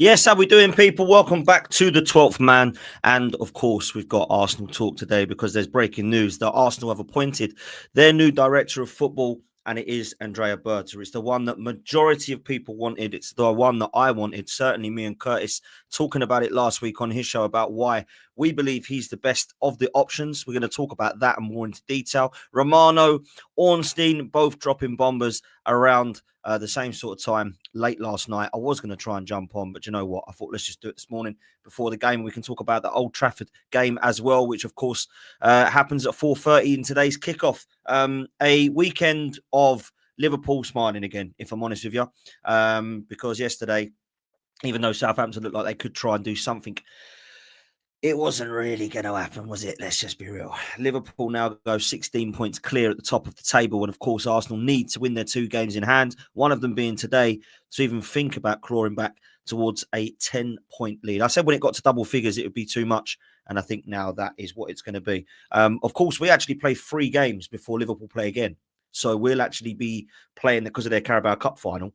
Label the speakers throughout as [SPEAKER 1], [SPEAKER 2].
[SPEAKER 1] Yes, how we doing, people? Welcome back to the 12th man. And of course, we've got Arsenal talk today because there's breaking news that Arsenal have appointed their new director of football, and it is Andrea Berta. It's the one that majority of people wanted. It's the one that I wanted. Certainly me and Curtis talking about it last week on his show about why we believe he's the best of the options. We're going to talk about that and more into detail. Romano, Ornstein, both dropping bombers around the same sort of time late last night. I was going to try and jump on, but you know what? I thought let's just do it this morning before the game. We can talk about the Old Trafford game as well, which of course happens at 4:30 in today's kickoff. A weekend of Liverpool smiling again, if I'm honest with you, because yesterday, even though Southampton looked like they could try and do something, it wasn't really going to happen, was it? Let's just be real. Liverpool now go 16 points clear at the top of the table. And of course, Arsenal need to win their 2 games in hand, one of them being today, to even think about clawing back towards a 10-point lead. I said when it got to double figures, it would be too much. And I think now that is what it's going to be. Of course, we actually play 3 games before Liverpool play again. So we'll actually be playing because of their Carabao Cup final.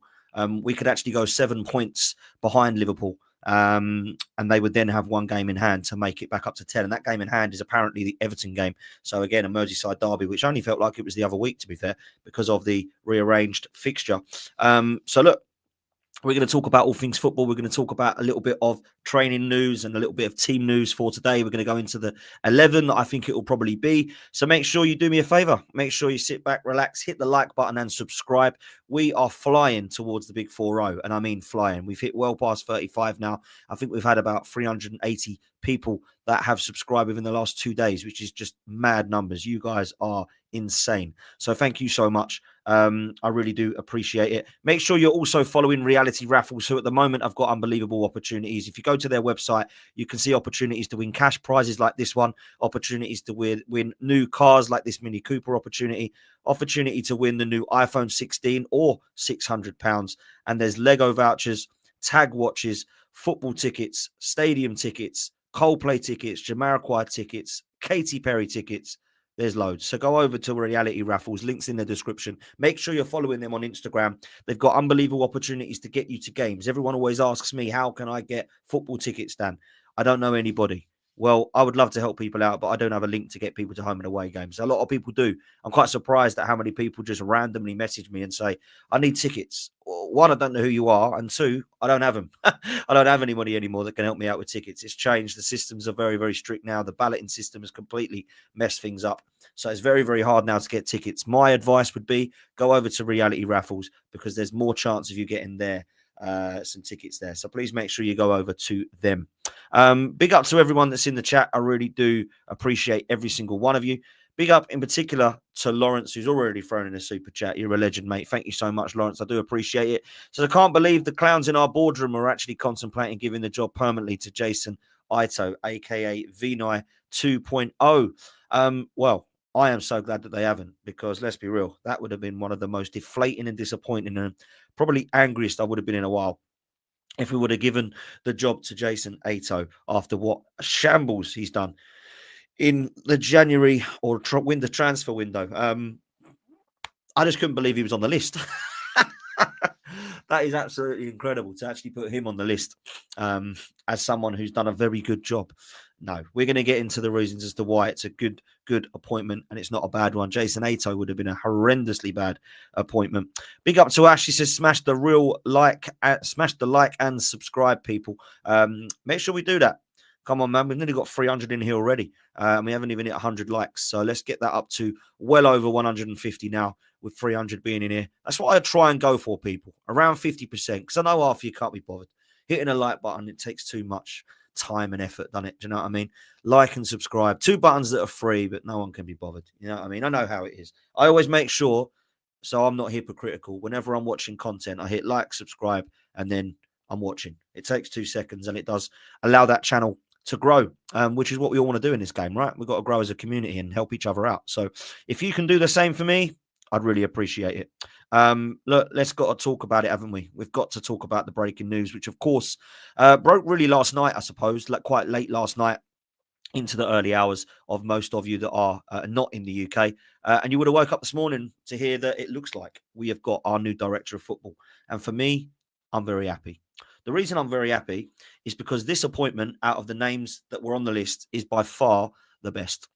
[SPEAKER 1] We could actually go 7 points behind Liverpool. And they would then have 1 game in hand to make it back up to 10. And that game in hand is apparently the Everton game. So again, a Merseyside derby, which only felt like it was the other week, to be fair, because of the rearranged fixture. So look, we're going to talk about all things football. We're going to talk about a little bit of training news and a little bit of team news for today. We're going to go into the 11 that I think it will probably be. So make sure you do me a favor. Make sure you sit back, relax, hit the like button and subscribe. We are flying towards the big 4-0, and I mean flying. We've hit well past 35 now. I think we've had about 380 people that have subscribed within the last 2 days, which is just mad numbers. You guys are insane. So thank you so much. I really do appreciate it. Make sure you're also following Reality Raffles, who at the moment have got unbelievable opportunities. If you go to their website, you can see opportunities to win cash prizes like this one, opportunities to win new cars like this Mini Cooper opportunity to win the new iPhone 16 or £600. And there's Lego vouchers, tag watches, football tickets, stadium tickets, Coldplay tickets, Jamiroquai tickets, Katy Perry tickets. There's loads. So go over to Reality Raffles. Links in the description. Make sure you're following them on Instagram. They've got unbelievable opportunities to get you to games. Everyone always asks me, how can I get football tickets, Dan? I don't know anybody. Well, I would love to help people out, but I don't have a link to get people to home and away games. A lot of people do. I'm quite surprised at how many people just randomly message me and say, I need tickets. One, I don't know who you are. And 2, I don't have them. I don't have anybody anymore that can help me out with tickets. It's changed. The systems are very, very strict now. The balloting system has completely messed things up. So it's very, very hard now to get tickets. My advice would be go over to Reality Raffles because there's more chance of you getting there. Some tickets there. So please make sure you go over to them. Big up to everyone that's in the chat. I really do appreciate every single one of you. Big up in particular to Lawrence, who's already thrown in a super chat. You're a legend, mate. Thank you so much, Lawrence. I do appreciate it. So I can't believe the clowns in our boardroom are actually contemplating giving the job permanently to Jason Ito, aka Vinay 2.0. Well, I am so glad that they haven't, because let's be real, that would have been one of the most deflating and disappointing and probably angriest I would have been in a while if we would have given the job to Jason Ito after what shambles he's done in the January or winter transfer window. I just couldn't believe he was on the list. That is absolutely incredible to actually put him on the list as someone who's done a very good job. No, we're going to get into the reasons as to why it's a good appointment and it's not a bad one. Jason Ito would have been a horrendously bad appointment. Big up to Ash. He says, smash the like and subscribe, people. Make sure we do that. Come on, man. We've nearly got 300 in here already. And we haven't even hit 100 likes. So let's get that up to well over 150 now, with 300 being in here. That's what I try and go for, people. Around 50%. Because I know half of you can't be bothered. Hitting a like button, it takes too much time and effort, doesn't it? Do you know what I mean? Like and subscribe. 2 buttons that are free, but no one can be bothered. You know what I mean? I know how it is. I always make sure, so I'm not hypocritical. Whenever I'm watching content, I hit like, subscribe, and then I'm watching. It takes 2 seconds, and it does allow that channel to grow, which is what we all want to do in this game, right? We've got to grow as a community and help each other out. So if you can do the same for me, I'd really appreciate it. Look, let's got to talk about it, haven't we? We've got to talk about the breaking news, which of course broke really last night, I suppose, like quite late last night into the early hours of most of you that are not in the UK. And you would have woke up this morning to hear that it looks like we have got our new director of football. And for me, I'm very happy. The reason I'm very happy is because this appointment, out of the names that were on the list, is by far the best.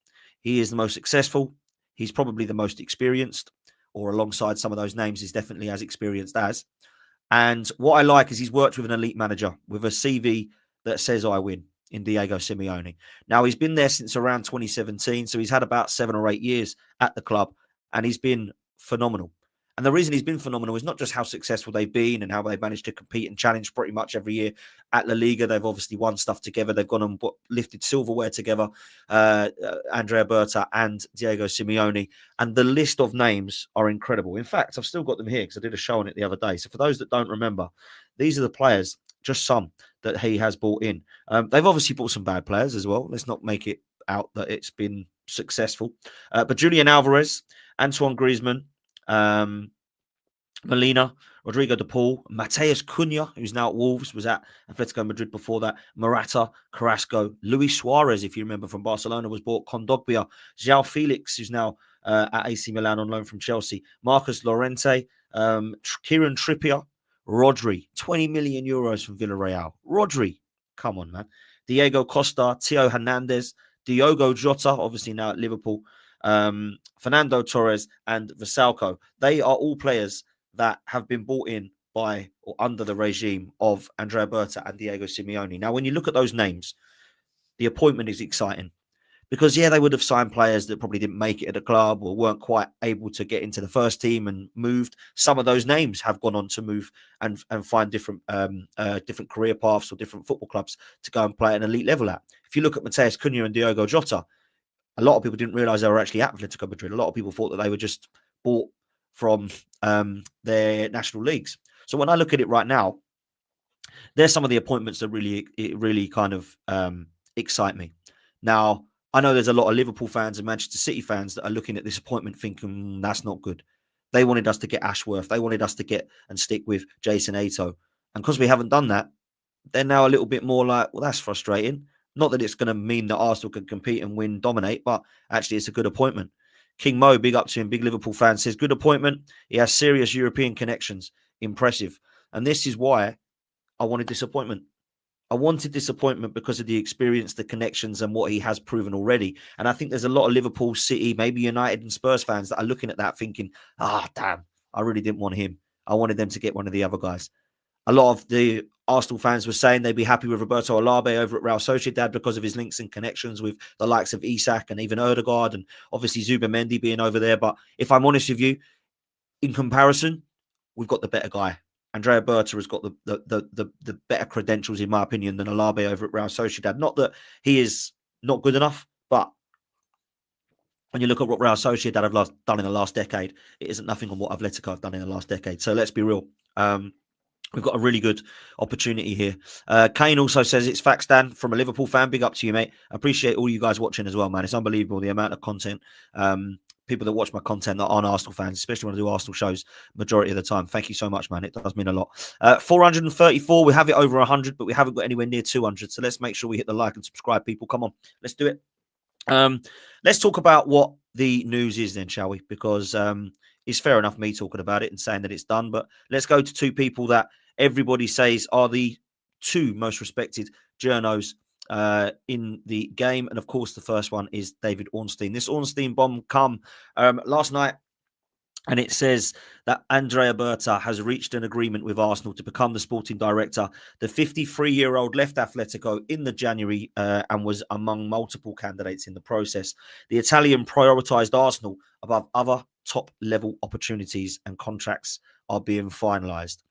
[SPEAKER 1] He is the most successful. He's probably the most experienced, or alongside some of those names, he's definitely as experienced as. And what I like is he's worked with an elite manager with a CV that says I win in Diego Simeone. Now, he's been there since around 2017, so he's had about 7 or 8 years at the club, and he's been phenomenal. And the reason he's been phenomenal is not just how successful they've been and how they've managed to compete and challenge pretty much every year at La Liga. They've obviously won stuff together. They've gone and lifted silverware together, Andrea Berta and Diego Simeone. And the list of names are incredible. In fact, I've still got them here because I did a show on it the other day. So for those that don't remember, these are the players, just some, that he has brought in. They've obviously brought some bad players as well. Let's not make it out that it's been successful. But Julian Alvarez, Antoine Griezmann, Molina, Rodrigo de Paul, Mateus Cunha, who's now at Wolves, was at Atletico Madrid before that, Morata, Carrasco, Luis Suarez, if you remember from Barcelona, was bought, Kondogbia, João Felix, who's now at AC Milan on loan from Chelsea, Marcus Llorente, Kieran Trippier, Rodri, 20 million euros from Villarreal. Rodri, come on, man. Diego Costa, Theo Hernandez, Diogo Jota, obviously now at Liverpool, Fernando Torres, and Vasalco. They are all players that have been brought in by or under the regime of Andrea Berta and Diego Simeone. Now, when you look at those names, the appointment is exciting because, yeah, they would have signed players that probably didn't make it at the club or weren't quite able to get into the first team and moved. Some of those names have gone on to move and find different career paths or different football clubs to go and play at an elite level at. If you look at Mateus Cunha and Diogo Jota, a lot of people didn't realise they were actually at Atletico Madrid. A lot of people thought that they were just bought from their national leagues. So when I look at it right now, there's some of the appointments that really kind of excite me. Now, I know there's a lot of Liverpool fans and Manchester City fans that are looking at this appointment thinking that's not good. They wanted us to get Ashworth. They wanted us to get and stick with Jason Ato. And because we haven't done that, they're now a little bit more like, well, that's frustrating. Not that it's going to mean that Arsenal can compete and win, dominate, but actually it's a good appointment. King Mo, big up to him, big Liverpool fan, says, good appointment. He has serious European connections. Impressive. And this is why I wanted this appointment. I wanted this appointment because of the experience, the connections, and what he has proven already. And I think there's a lot of Liverpool, City, maybe United and Spurs fans that are looking at that thinking, damn, I really didn't want him. I wanted them to get one of the other guys. A lot of the Arsenal fans were saying they'd be happy with Roberto Alaba over at Real Sociedad because of his links and connections with the likes of Isak and even Odegaard and obviously Zubimendi being over there. But if I'm honest with you, in comparison, we've got the better guy. Andrea Berta has got the better credentials, in my opinion, than Alaba over at Real Sociedad. Not that he is not good enough, but when you look at what Real Sociedad have done in the last decade, it isn't nothing on what Atletico have done in the last decade. So let's be real. We've got a really good opportunity here. Kane also says it's facts, Dan, from a Liverpool fan. Big up to you, mate. I appreciate all you guys watching as well, man. It's unbelievable the amount of content. People that watch my content that aren't Arsenal fans, especially when I do Arsenal shows majority of the time. Thank you so much, man. It does mean a lot. 434. We have it over 100, but we haven't got anywhere near 200. So let's make sure we hit the like and subscribe, people. Come on, let's do it. Let's talk about what the news is then, shall we? Because it's fair enough me talking about it and saying that it's done, but let's go to two people that everybody says are the two most respected journos in the game. And of course, the first one is David Ornstein. This Ornstein bomb come last night, and it says that Andrea Berta has reached an agreement with Arsenal to become the sporting director. The 53-year-old left Atletico in the January and was among multiple candidates in the process. The Italian prioritised Arsenal above other top-level opportunities, and contracts are being finalised.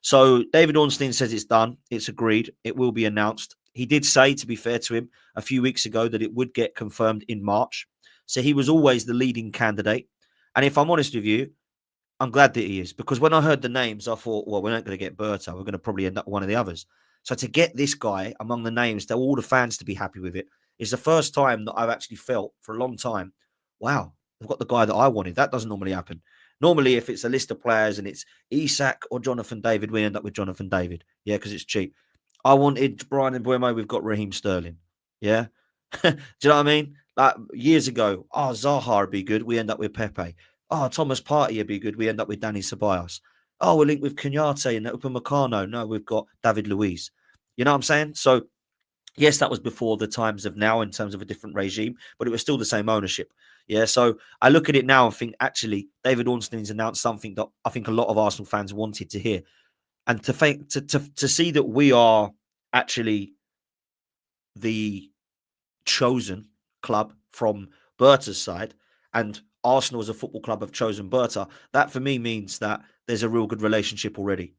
[SPEAKER 1] So David Ornstein says it's done. It's agreed. It will be announced. He did say, to be fair to him, a few weeks ago that it would get confirmed in March. So he was always the leading candidate. And if I'm honest with you, I'm glad that he is. Because when I heard the names, I thought, well, we're not going to get Berta. We're going to probably end up one of the others. So to get this guy among the names, to all the fans to be happy with it, is the first time that I've actually felt for a long time, wow, I've got the guy that I wanted. That doesn't normally happen. Normally, if it's a list of players and it's Isak or Jonathan David, we end up with Jonathan David. Yeah, because it's cheap. I wanted Brian Mbeumo. We've got Raheem Sterling. Yeah. Do you know what I mean? Like years ago, Zaha would be good. We end up with Pepe. Thomas Partey would be good. We end up with Danny Ceballos. Oh, we're linked with Kenyatte and Upamecano. No, we've got David Luiz. You know what I'm saying? So yes, that was before the times of now in terms of a different regime, but it was still the same ownership. Yeah, so I look at it now and think actually David Ornstein's announced something that I think a lot of Arsenal fans wanted to hear, and to see that we are actually the chosen club from Berta's side, and Arsenal as a football club have chosen Berta. That for me means that there's a real good relationship already,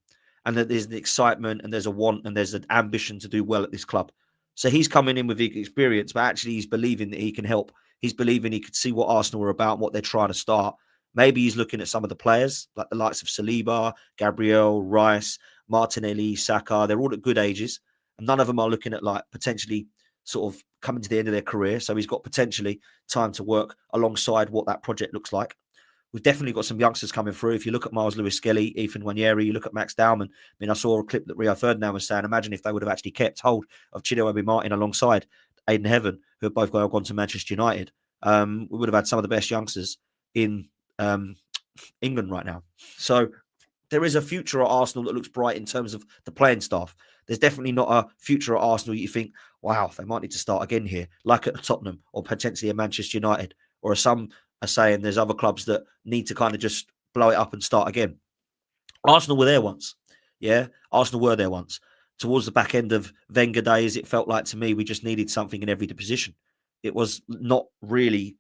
[SPEAKER 1] and that there's the excitement and there's a want and there's an ambition to do well at this club. So he's coming in with the experience, but actually he's believing that he can help. He's believing he could see what Arsenal are about, and what they're trying to start. Maybe he's looking at some of the players, like the likes of Saliba, Gabriel, Rice, Martinelli, Saka. They're all at good ages, and none of them are looking at like potentially sort of coming to the end of their career. So he's got potentially time to work alongside what that project looks like. We've definitely got some youngsters coming through. If you look at Miles Lewis-Skelly, Ethan Wanyeri, you look at Max Dowman. I mean, I saw a clip that Rio Ferdinand was saying, imagine if they would have actually kept hold of Chido Martin alongside Aiden Heaven, who have both gone to Manchester United. We would have had some of the best youngsters in England right now. So there is a future at Arsenal that looks bright in terms of the playing staff. There's definitely not a future at Arsenal you think, wow, they might need to start again here, like at Tottenham or potentially at Manchester United, or as some are saying, there's other clubs that need to kind of just blow it up and start again. Arsenal were there once. Yeah, Arsenal were there once. Towards the back end of Wenger days, it felt like to me we just needed something in every position. It was not really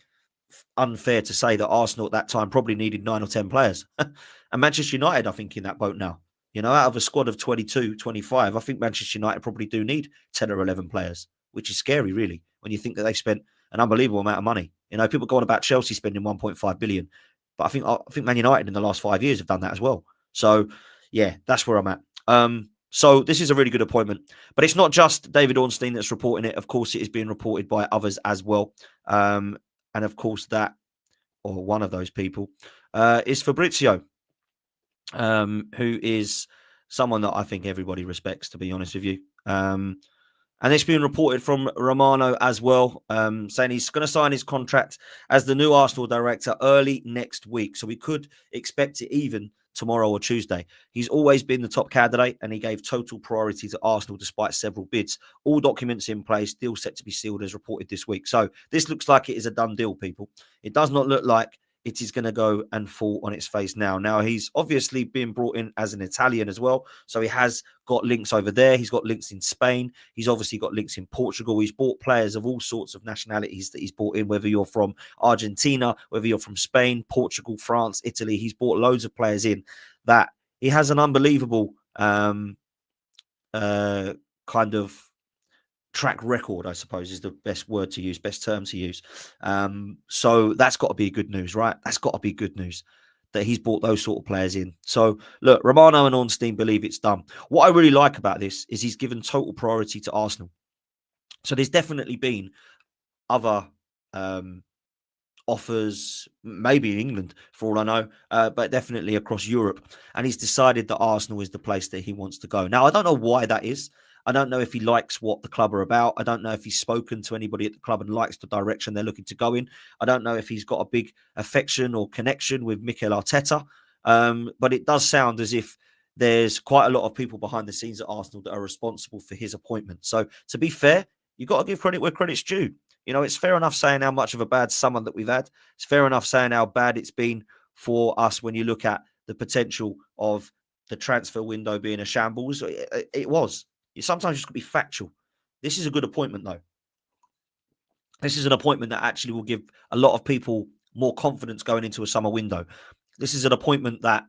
[SPEAKER 1] unfair to say that Arsenal at that time probably needed 9 or 10 players. And Manchester United, I think, in that boat now. You know, out of a squad of 22, 25, I think Manchester United probably do need 10 or 11 players, which is scary, really, when you think that they've spent an unbelievable amount of money. You know, people go on about Chelsea spending 1.5 billion, but I think Man United in the last 5 years have done that as well. So, yeah, that's where I'm at. So this is a really good appointment, but it's not just David Ornstein that's reporting it. Of course, it is being reported by others as well. And of course, that, or one of those people, is Fabrizio, who is someone that I think everybody respects, to be honest with you. And it's been reported from Romano as well, saying he's going to sign his contract as the new Arsenal director early next week. So we could expect it even tomorrow or Tuesday. He's always been the top candidate, and he gave total priority to Arsenal despite several bids. All documents in place, deal set to be sealed as reported this week. So this looks like it is a done deal, people. It does not look like it is going to go and fall on its face now. Now, he's obviously been brought in as an Italian as well. So he has got links over there. He's got links in Spain. He's obviously got links in Portugal. He's bought players of all sorts of nationalities that he's brought in, whether you're from Argentina, whether you're from Spain, Portugal, France, Italy. He's brought loads of players in that he has an unbelievable kind of track record, I suppose, is the best word to use, best term to use. So that's got to be good news, right? That's got to be good news that he's brought those sort of players in. So look, Romano and Ornstein believe it's done. What I really like about this is he's given total priority to Arsenal. So there's definitely been other offers, maybe in England, for all I know, but definitely across Europe. And he's decided that Arsenal is the place that he wants to go. Now, I don't know why that is. I don't know if he likes what the club are about. I don't know if he's spoken to anybody at the club and likes the direction they're looking to go in. I don't know if he's got a big affection or connection with Mikel Arteta. But it does sound as if there's quite a lot of people behind the scenes at Arsenal that are responsible for his appointment. So to be fair, you've got to give credit where credit's due. You know, it's fair enough saying how much of a bad summer that we've had. It's fair enough saying how bad it's been for us when you look at the potential of the transfer window being a shambles. It was. You sometimes just got to be factual. This is a good appointment, though. This is an appointment that actually will give a lot of people more confidence going into a summer window. This is an appointment that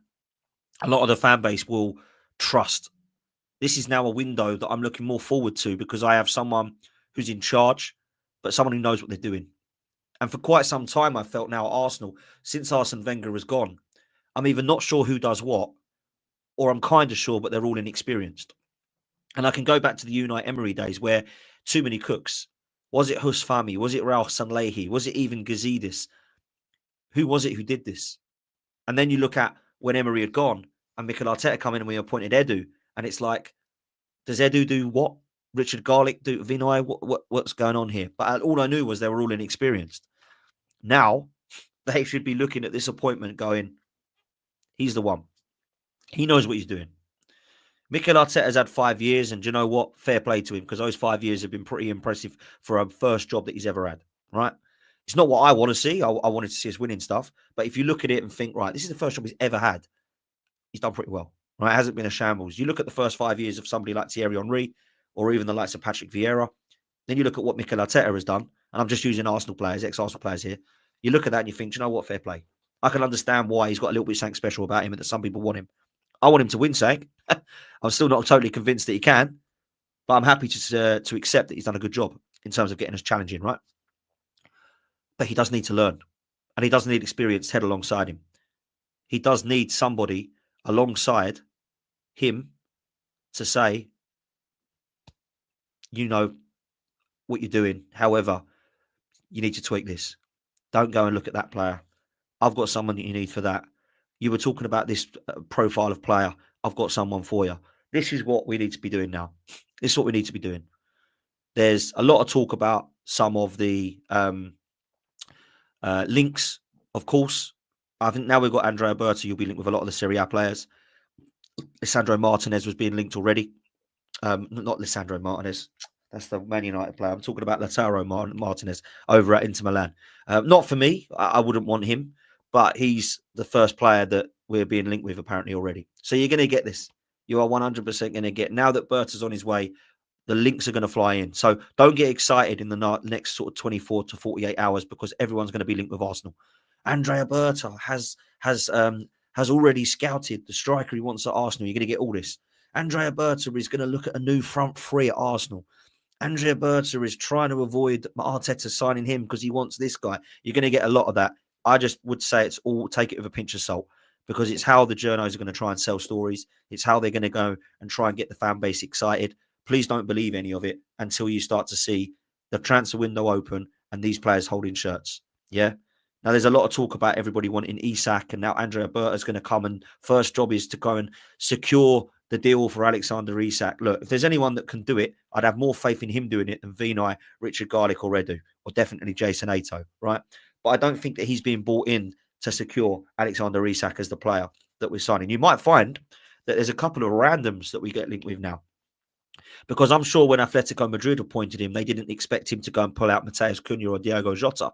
[SPEAKER 1] a lot of the fan base will trust. This is now a window that I'm looking more forward to because I have someone who's in charge, but someone who knows what they're doing. And for quite some time, I felt now at Arsenal, since Arsene Wenger has gone, I'm either not sure who does what, or I'm kind of sure, but they're all inexperienced. And I can go back to the Unai Emery days where too many cooks. Was it Hus Fahmy? Was it Ralph Sanlehi? Was it even Gazidis? Who was it who did this? And then you look at when Emery had gone and Mikel Arteta come in and we appointed Edu. And it's like, does Edu do what? Richard Garlick do Vinay? What's going on here? But all I knew was they were all inexperienced. Now, they should be looking at this appointment going, he's the one. He knows what he's doing. Mikel Arteta's had 5 years, and do you know what? Fair play to him, because those 5 years have been pretty impressive for a first job that he's ever had, right? It's not what I want to see. I wanted to see us winning stuff. But if you look at it and think, right, this is the first job he's ever had, he's done pretty well, right? It hasn't been a shambles. You look at the first 5 years of somebody like Thierry Henry or even the likes of Patrick Vieira, then you look at what Mikel Arteta has done, and I'm just using Arsenal players, ex-Arsenal players here. You look at that and you think, do you know what? Fair play. I can understand why he's got a little bit something special about him and that some people want him. I want him to win something. I'm still not totally convinced that he can, but I'm happy to accept that he's done a good job in terms of getting us challenging, right? But he does need to learn, and he does need experienced head alongside him. He does need somebody alongside him to say, you know what you're doing. However, you need to tweak this. Don't go and look at that player. I've got someone that you need for that. You were talking about this profile of player. I've got someone for you. This is what we need to be doing now. This is what we need to be doing. There's a lot of talk about some of the links, of course. I think now we've got Andrea Berta. You'll be linked with a lot of the Serie A players. Lisandro Martinez was being linked already. Not Lisandro Martinez. That's the Man United player. I'm talking about Lautaro Martinez over at Inter Milan. Not for me. I wouldn't want him. But he's the first player that we're being linked with apparently already. So you're going to get this. You are 100% going to get. Now that Berta's on his way, the links are going to fly in. So don't get excited in the next sort of 24 to 48 hours, because everyone's going to be linked with Arsenal. Andrea Berta has already scouted the striker he wants at Arsenal. You're going to get all this. Andrea Berta is going to look at a new front three at Arsenal. Andrea Berta is trying to avoid Arteta signing him because he wants this guy. You're going to get a lot of that. I just would say it's all, take it with a pinch of salt, because it's how the journos are going to try and sell stories. It's how they're going to go and try and get the fan base excited. Please don't believe any of it until you start to see the transfer window open and these players holding shirts. Yeah. Now, there's a lot of talk about everybody wanting Isak, and now Andrea Berta is going to come, and first job is to go and secure the deal for Alexander Isak. Look, if there's anyone that can do it, I'd have more faith in him doing it than Vinai, Richard Garlick or Redu, or definitely Jason Ato, right? But I don't think that he's being brought in to secure Alexander Isak as the player that we're signing. You might find that there's a couple of randoms that we get linked with now, because I'm sure when Atletico Madrid appointed him, they didn't expect him to go and pull out Matheus Cunha or Diogo Jota.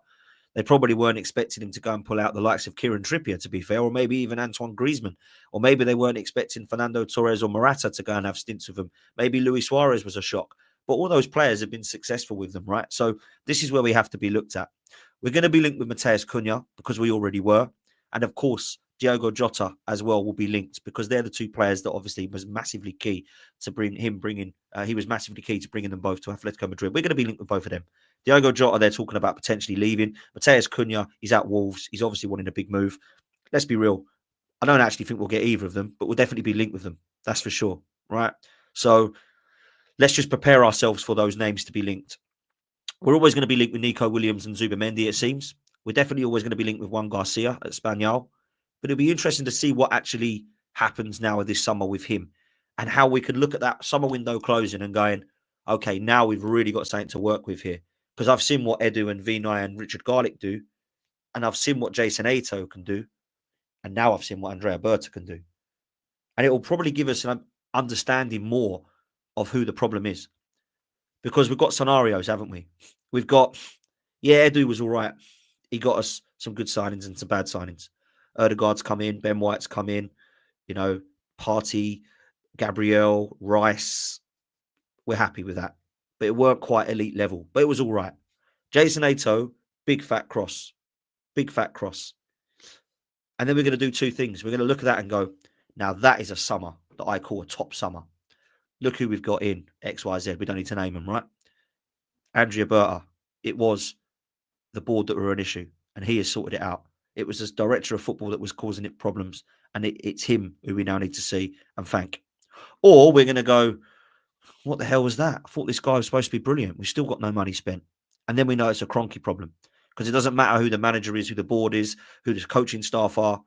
[SPEAKER 1] They probably weren't expecting him to go and pull out the likes of Kieran Trippier, to be fair, or maybe even Antoine Griezmann. Or maybe they weren't expecting Fernando Torres or Morata to go and have stints with them. Maybe Luis Suarez was a shock. But all those players have been successful with them, right? So this is where we have to be looked at. We're going to be linked with Matheus Cunha because we already were. And of course, Diogo Jota as well will be linked, because they're the two players that obviously was massively key to he was massively key to bringing them both to Atletico Madrid. We're going to be linked with both of them. Diogo Jota, they're talking about potentially leaving. Matheus Cunha, he's at Wolves. He's obviously wanting a big move. Let's be real. I don't actually think we'll get either of them, but we'll definitely be linked with them. That's for sure, right? So let's just prepare ourselves for those names to be linked. We're always going to be linked with Nico Williams and Zubimendi, it seems. We're definitely always going to be linked with Juan Garcia at Espanyol. But it'll be interesting to see what actually happens now this summer with him, and how we could look at that summer window closing and going, okay, now we've really got something to work with here. Because I've seen what Edu and Vinai and Richard Garlick do, and I've seen what Jason Ato can do, and now I've seen what Andrea Berta can do. And it will probably give us an understanding more of who the problem is. Because we've got scenarios, haven't we? We've got, Edu was all right. He got us some good signings and some bad signings. Erdegaard's come in, Ben White's come in, Partey, Gabriel, Rice. We're happy with that. But it weren't quite elite level, but it was all right. Jason Ato, big fat cross. Big fat cross. And then we're going to do two things. We're going to look at that and go, now that is a summer that I call a top summer. Look who we've got in XYZ. We don't need to name them, right? Andrea Berta. It was the board that were an issue, and he has sorted it out. It was the director of football that was causing it problems, and it's him who we now need to see and thank. Or we're going to go, what the hell was that? I thought this guy was supposed to be brilliant. We've still got no money spent. And then we know it's a Kroenke problem, because it doesn't matter who the manager is, who the board is, who the coaching staff are.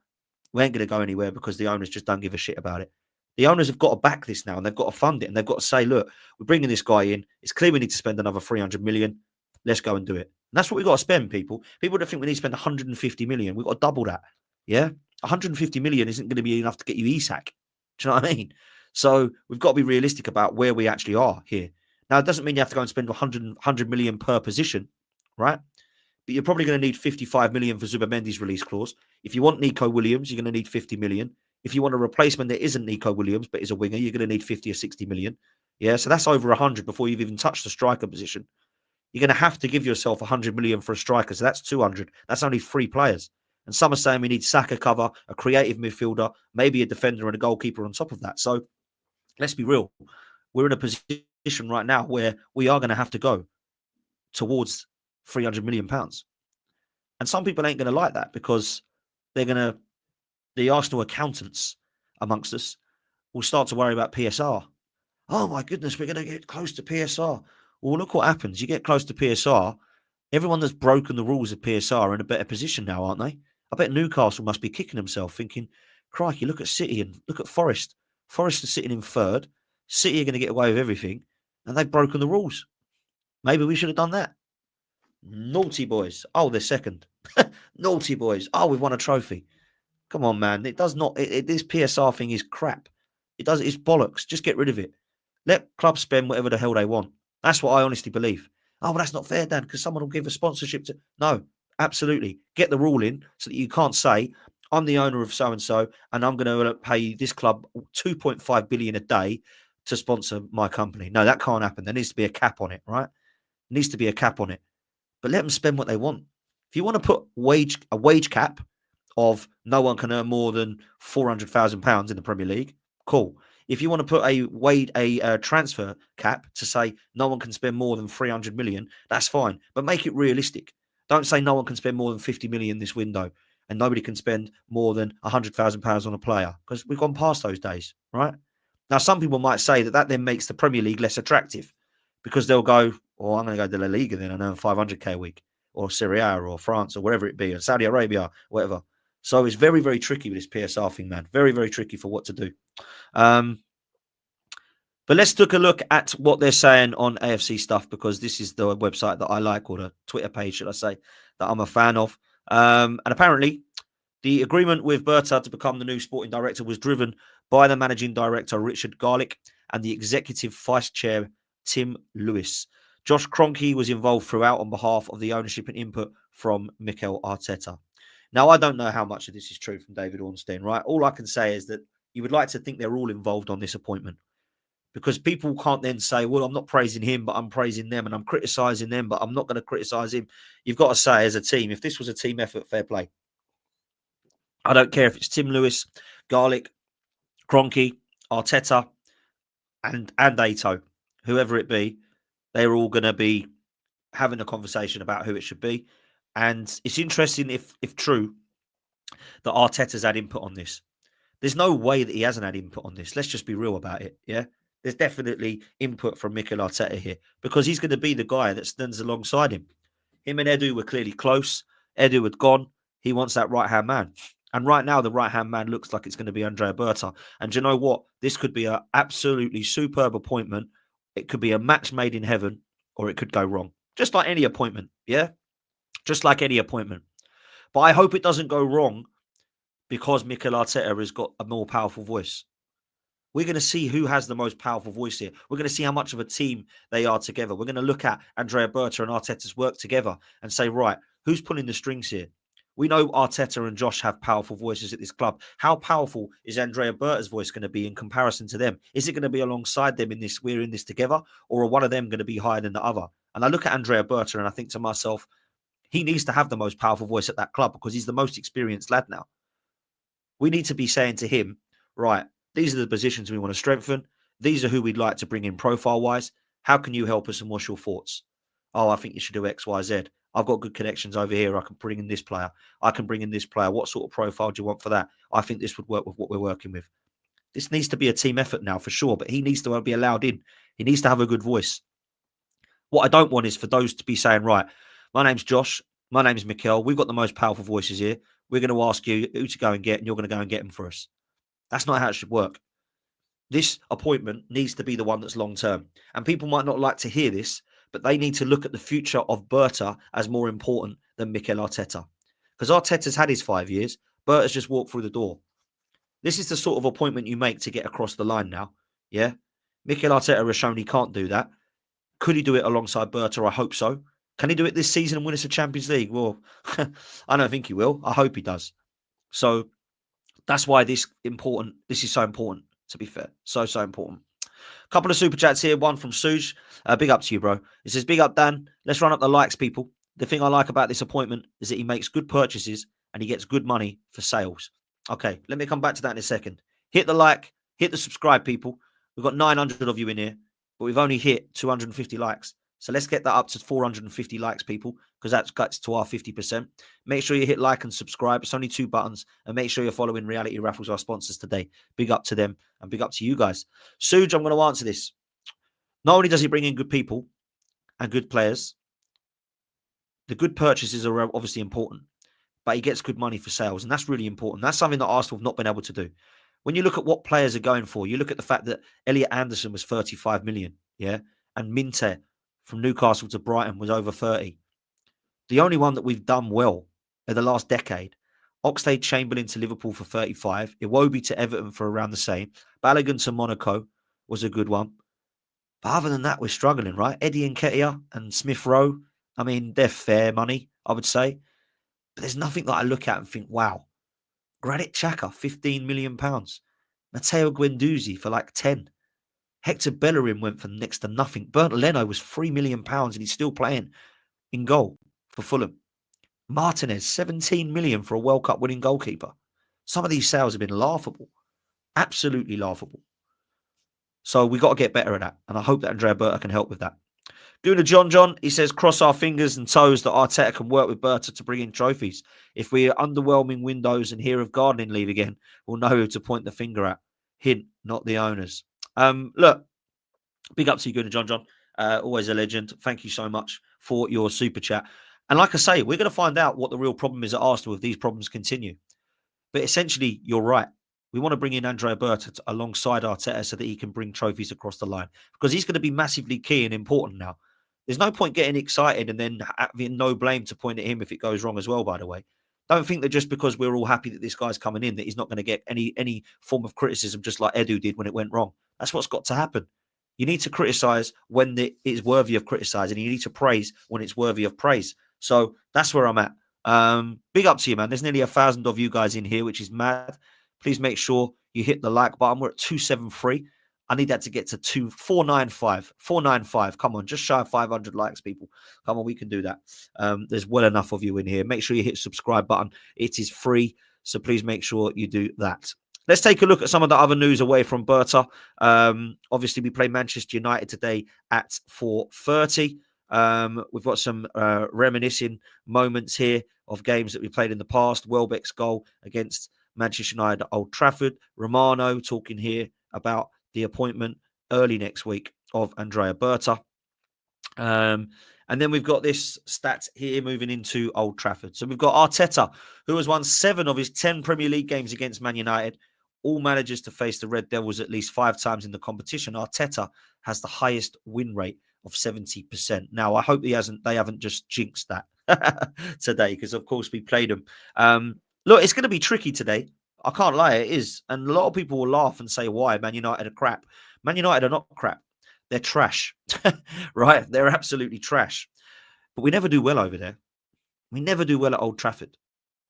[SPEAKER 1] We ain't going to go anywhere, because the owners just don't give a shit about it. The owners have got to back this now, and they've got to fund it, and they've got to say, look, we're bringing this guy in. It's clear we need to spend another 300 million. Let's go and do it. And that's what we've got to spend, people. People that think we need to spend 150 million. We've got to double that. Yeah? 150 million isn't going to be enough to get you Isak. Do you know what I mean? So we've got to be realistic about where we actually are here. Now, it doesn't mean you have to go and spend 100 million per position, right? But you're probably going to need 55 million for Zubamendi's release clause. If you want Nico Williams, you're going to need 50 million. If you want a replacement that isn't Nico Williams but is a winger, you're going to need 50 or 60 million. Yeah, so that's over 100 before you've even touched the striker position. You're going to have to give yourself 100 million for a striker, so that's 200. That's only 3 players. And some are saying we need Saka cover, a creative midfielder, maybe a defender and a goalkeeper on top of that. So let's be real. We're in a position right now where we are going to have to go towards 300 million pounds. And some people ain't going to like that because the Arsenal accountants amongst us will start to worry about PSR. Oh my goodness, we're going to get close to PSR. Well, look what happens. You get close to PSR, everyone that's broken the rules of PSR are in a better position now, aren't they? I bet Newcastle must be kicking himself thinking, crikey, look at City and look at Forest. Forest are sitting in third. City are going to get away with everything and they've broken the rules. Maybe we should have done that. Naughty boys. Oh, they're second. Naughty boys. Oh, we've won a trophy. Come on, man. It does not. This PSR thing is crap. It's bollocks. Just get rid of it. Let clubs spend whatever the hell they want. That's what I honestly believe. Oh, well, that's not fair, Dan, because someone will give a sponsorship to. No, absolutely. Get the rule in so that you can't say, I'm the owner of so and so, and I'm going to pay this club 2.5 billion a day to sponsor my company. No, that can't happen. There needs to be a cap on it, right? There needs to be a cap on it. But let them spend what they want. If you want to put a wage cap of no one can earn more than £400,000 in the Premier League, cool. If you want to put a transfer cap to say no one can spend more than 300 million, that's fine. But make it realistic. Don't say no one can spend more than 50 million this window and nobody can spend more than £100,000 on a player because we've gone past those days, right? Now, some people might say that then makes the Premier League less attractive because they'll go, oh, I'm going to go to La Liga then and earn 500k a week, or Serie A or France or wherever it be, or Saudi Arabia, whatever. So it's very, very tricky with this PSR thing, man. Very, very tricky for what to do. But let's take a look at what they're saying on AFC stuff, because this is the website that I like, or the Twitter page, should I say, that I'm a fan of. And apparently, the agreement with Berta to become the new sporting director was driven by the managing director, Richard Garlick, and the executive vice chair, Tim Lewis. Josh Kroenke was involved throughout on behalf of the ownership and input from Mikel Arteta. Now, I don't know how much of this is true from David Ornstein, right? All I can say is that you would like to think they're all involved on this appointment, because people can't then say, well, I'm not praising him, but I'm praising them, and I'm criticising them, but I'm not going to criticise him. You've got to say, as a team, if this was a team effort, fair play. I don't care if it's Tim Lewis, Garlick, Kroenke, Arteta, and Ato, whoever it be, they're all going to be having a conversation about who it should be. And it's interesting, if true, that Arteta's had input on this. There's no way that he hasn't had input on this. Let's just be real about it, yeah? There's definitely input from Mikel Arteta here, because he's going to be the guy that stands alongside him. Him and Edu were clearly close. Edu had gone. He wants that right-hand man. And right now, the right-hand man looks like it's going to be Andrea Berta. And do you know what? This could be an absolutely superb appointment. It could be a match made in heaven, or it could go wrong. Just like any appointment, yeah? Just like any appointment. But I hope it doesn't go wrong because Mikel Arteta has got a more powerful voice. We're going to see who has the most powerful voice here. We're going to see how much of a team they are together. We're going to look at Andrea Berta and Arteta's work together and say, right, who's pulling the strings here? We know Arteta and Josh have powerful voices at this club. How powerful is Andrea Berta's voice going to be in comparison to them? Is it going to be alongside them in this, we're in this together, or are one of them going to be higher than the other? And I look at Andrea Berta and I think to myself, he needs to have the most powerful voice at that club because he's the most experienced lad now. We need to be saying to him, right, these are the positions we want to strengthen. These are who we'd like to bring in profile-wise. How can you help us and what's your thoughts? Oh, I think you should do X, Y, Z. I've got good connections over here. I can bring in this player. I can bring in this player. What sort of profile do you want for that? I think this would work with what we're working with. This needs to be a team effort now for sure, but he needs to be allowed in. He needs to have a good voice. What I don't want is for those to be saying, right, my name's Josh. My name's Mikel. We've got the most powerful voices here. We're going to ask you who to go and get, and you're going to go and get them for us. That's not how it should work. This appointment needs to be the one that's long-term. And people might not like to hear this, but they need to look at the future of Berta as more important than Mikel Arteta. Because Arteta's had his 5 years. Berta's just walked through the door. This is the sort of appointment you make to get across the line now. Yeah. Mikel Arteta has shown he can't do that. Could he do it alongside Berta? I hope so. Can he do it this season and win us a Champions League? Well, I don't think he will. I hope he does. So that's why this is so important, to be fair. So important. A couple of super chats here. One from Suj. Big up to you, bro. It says, big up, Dan. Let's run up the likes, people. The thing I like about this appointment is that he makes good purchases and he gets good money for sales. Okay, let me come back to that in a second. Hit the like, hit the subscribe, people. We've got 900 of you in here, but we've only hit 250 likes. So let's get that up to 450 likes, people, because that gets to our 50%. Make sure you hit like and subscribe. It's only 2 buttons. And make sure you're following Reality Raffles, our sponsors today. Big up to them and big up to you guys. Suj, I'm going to answer this. Not only does he bring in good people and good players, the good purchases are obviously important, but he gets good money for sales. And that's really important. That's something that Arsenal have not been able to do. When you look at what players are going for, you look at the fact that Elliot Anderson was 35 million, yeah? And Minte from Newcastle to Brighton was over 30. The only one that we've done well in the last decade, Oxlade-Chamberlain to Liverpool for 35, Iwobi to Everton for around the same, Balogun to Monaco was a good one. But other than that, we're struggling, right? Eddie Nketiah and Smith Rowe, I mean, they're fair money, I would say. But there's nothing that I look at and think, wow. Granit Xhaka, £15 million. Matteo Guendouzi for like 10. Hector Bellerin went for next to nothing. Bernd Leno was £3 million and he's still playing in goal for Fulham. Martinez, 17 million for a World Cup winning goalkeeper. Some of these sales have been laughable. Absolutely laughable. So we got to get better at that. And I hope that Andrea Berta can help with that. Guna John, he says, cross our fingers and toes that Arteta can work with Berta to bring in trophies. If we are underwhelming windows and hear of gardening leave again, we'll know who to point the finger at. Hint, not the owners. Look, big up to you, Guna John. Always a legend. Thank you so much for your super chat. And like I say, we're going to find out what the real problem is at Arsenal if these problems continue. But essentially, you're right. We want to bring in Andrea Berta alongside Arteta so that he can bring trophies across the line because he's going to be massively key and important now. There's no point getting excited and then having no blame to point at him if it goes wrong as well, by the way. Don't think that just because we're all happy that this guy's coming in that he's not going to get any form of criticism just like Edu did when it went wrong. That's what's got to happen. You need to criticise when it is worthy of criticising. You need to praise when it's worthy of praise. So that's where I'm at. Big up to you, man. There's nearly 1,000 of you guys in here, which is mad. Please make sure you hit the like button. We're at 273. I need that to get to 495. 495. Come on, just shy of 500 likes, people. Come on, we can do that. There's well enough of you in here. Make sure you hit the subscribe button. It is free, so please make sure you do that. Let's take a look at some of the other news away from Berta. Obviously, we play Manchester United today at 4:30. We've got some reminiscing moments here of games that we played in the past. Welbeck's goal against Manchester United at Old Trafford. Romano talking here about the appointment early next week of Andrea Berta. And then we've got this stat here moving into Old Trafford. So we've got Arteta, who has won 7 of his 10 Premier League games against Man United. All managers to face the Red Devils at least 5 times in the competition. Arteta has the highest win rate of 70%. Now, I hope they haven't just jinxed that today, because of course we played them. Look, it's going to be tricky today. I can't lie, it is. And a lot of people will laugh and say, why? Man United are crap. Man United are not crap. They're trash, right? They're absolutely trash. But we never do well over there. We never do well at Old Trafford.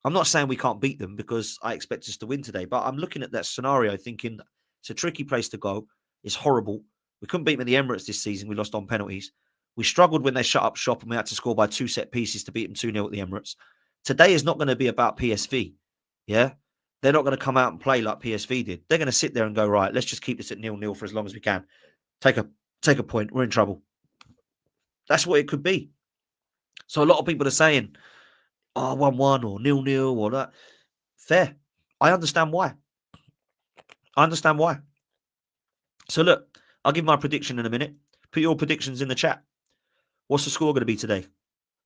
[SPEAKER 1] I'm not saying we can't beat them because I expect us to win today, but I'm looking at that scenario thinking it's a tricky place to go. It's horrible. We couldn't beat them at the Emirates this season. We lost on penalties. We struggled when they shut up shop and we had to score by 2 set pieces to beat them 2-0 at the Emirates. Today is not going to be about PSV. Yeah? They're not going to come out and play like PSV did. They're going to sit there and go, right, let's just keep this at 0-0 for as long as we can. Take a point. We're in trouble. That's what it could be. So a lot of people are saying, 1-1 or 0-0 or that. Fair. I understand why. So look, I'll give my prediction in a minute. Put your predictions in the chat. What's the score going to be today?